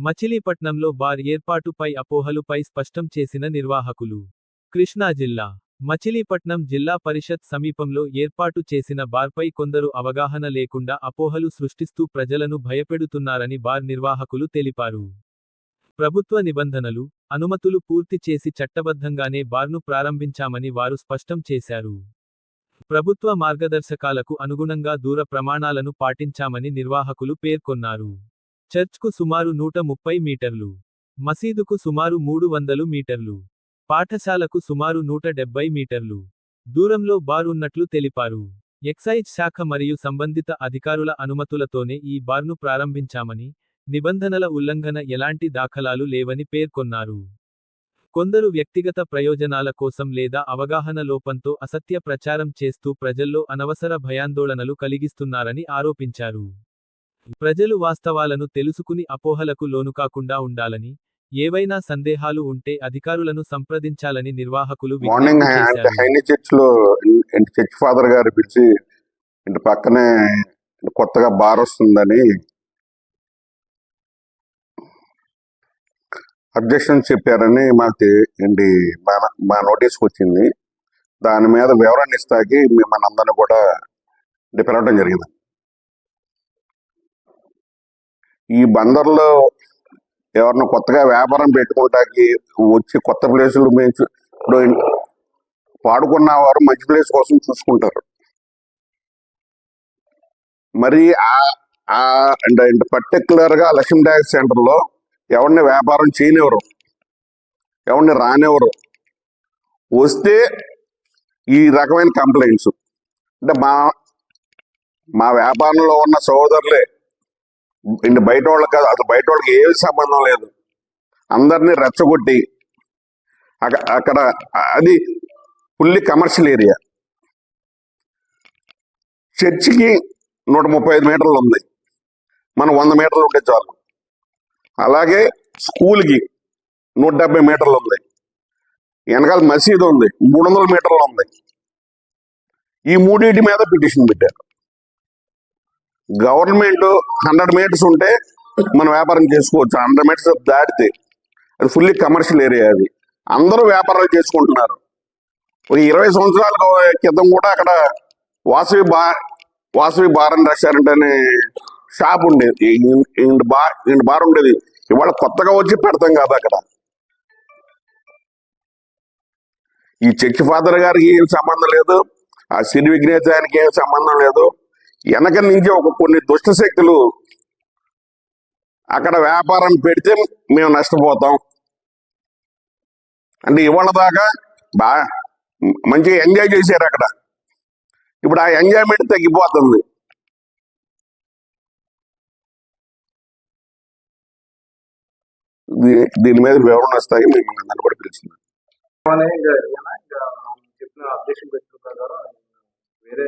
మచిలీపట్నంలో బార్ ఏర్పాటుపై అపోహలుపై స్పష్టం చేసిన నిర్వాహకులు. కృష్ణా జిల్లా మచిలీపట్నం జిల్లా పరిషత్ సమీపంలో ఏర్పాటు చేసిన బార్పై కొందరు అవగాహన లేకుండా అపోహలు సృష్టిస్తూ ప్రజలను భయపెడుతున్నారని బార్ నిర్వాహకులు తెలిపారు. ప్రభుత్వ నిబంధనలు, అనుమతులు పూర్తి చేసి చట్టబద్ధంగానే బార్ను ప్రారంభించామని వారు స్పష్టం చేశారు. ప్రభుత్వ మార్గదర్శకాలకు అనుగుణంగా దూర ప్రమాణాలను పాటించామని నిర్వాహకులు పేర్కొన్నారు. చర్చ్కు సుమారు 130 మీటర్లు, మసీదుకు సుమారు 300 మీటర్లు, పాఠశాలకు సుమారు 170 మీటర్లు దూరంలో బార్ ఉన్నట్లు తెలిపారు. ఎక్సైజ్ శాఖ మరియు సంబంధిత అధికారుల అనుమతులతోనే ఈ బార్ను ప్రారంభించామని, నిబంధనల ఉల్లంఘన ఎలాంటి దాఖలాలు లేవని పేర్కొన్నారు. కొందరు వ్యక్తిగత ప్రయోజనాల కోసం లేదా అవగాహన లోపంతో అసత్య ప్రచారం చేస్తూ ప్రజల్లో అనవసర భయాందోళనలు కలిగిస్తున్నారని ఆరోపించారు. ప్రజలు వాస్తవాలను తెలుసుకుని అపోహలకు లోనుకాకుండా ఉండాలని, ఏవైనా సందేహాలు ఉంటే అధికారులను సంప్రదించాలని నిర్వాహకులు మార్నింగ్ హైనీ చర్చ్లో చర్చ్ ఫాదర్ గారు పిలిచి ఇంటి పక్కనే కొత్తగా బార్ వస్తుందని అబ్జెక్షన్ చెప్పారని మాకు ఏంటి మా నోటీస్కి వచ్చింది. దాని మీద వివరణ ఇస్తాకి మిమ్మల్ని అందరినీ కూడా పిలవడం జరిగింది. ఈ బందర్లో ఎవరిని కొత్తగా వ్యాపారం పెట్టుకుంటాకి వచ్చి కొత్త ప్లేసులు ఇప్పుడు పాడుకున్న వారు మంచి ప్లేస్ కోసం చూసుకుంటారు. మరి అంటే పర్టికులర్ గా లక్ష్మీ ట్యాక్స్ సెంటర్లో ఎవరిని వ్యాపారం చేయనివ్వరు, ఎవరిని రానివ్వరు. వస్తే ఈ రకమైన కంప్లైంట్స్ అంటే మా వ్యాపారంలో ఉన్న సోదరులే, ఇంటి బయట వాళ్ళకి కాదు, అసలు బయట వాళ్ళకి ఏమి సంబంధం లేదు, అందరినీ రెచ్చగొట్టి అక్కడ అది ఫుల్లీ కమర్షియల్ ఏరియా. చర్చికి 135 మీటర్లు ఉంది, మనం 100 మీటర్లు ఉంటే చాలు. అలాగే స్కూల్కి 170 మీటర్లు ఉంది, వెనకాల మసీదు ఉంది 300 మీటర్లు ఉంది. ఈ మూడింటి మీద పిటిషన్ పెట్టారు. గవర్నమెంట్ 100 మీటర్స్ ఉంటే మనం వ్యాపారం చేసుకోవచ్చు, 100 మీటర్స్ దాటితే అది ఫుల్లీ కమర్షియల్ ఏరియా. అది అందరూ వ్యాపారాలు చేసుకుంటున్నారు. ఒక 20 సంవత్సరాల క్రితం కూడా అక్కడ వాసవి బార్ అండ్ రెస్టారెంట్ అనే షాప్ ఉండేది, బార్ ఉండేది. ఇవాళ కొత్తగా వచ్చి పెడతాం కదా అక్కడ. ఈ చర్చ్ ఫాదర్ గారికి ఏం సంబంధం లేదు, ఆ సిరి విఘ్నేశానికి ఏం సంబంధం లేదు. వెనక నుంచి కొన్ని దుష్ట శక్తులు అక్కడ వ్యాపారం పెడితే మేము నష్టపోతాం అంటే ఇవాళ దాకా మంచిగా ఎంజాయ్ చేశారు అక్కడ. ఇప్పుడు ఆ ఎంజాయ్మెంట్ తగ్గిపోతుంది. దీని మీద వివరణ వస్తాయి, మేము అందరినీ కూడా పిలిచింది. చెప్పిన అబ్జెక్షన్ పెట్టిన ప్రకారం వేరే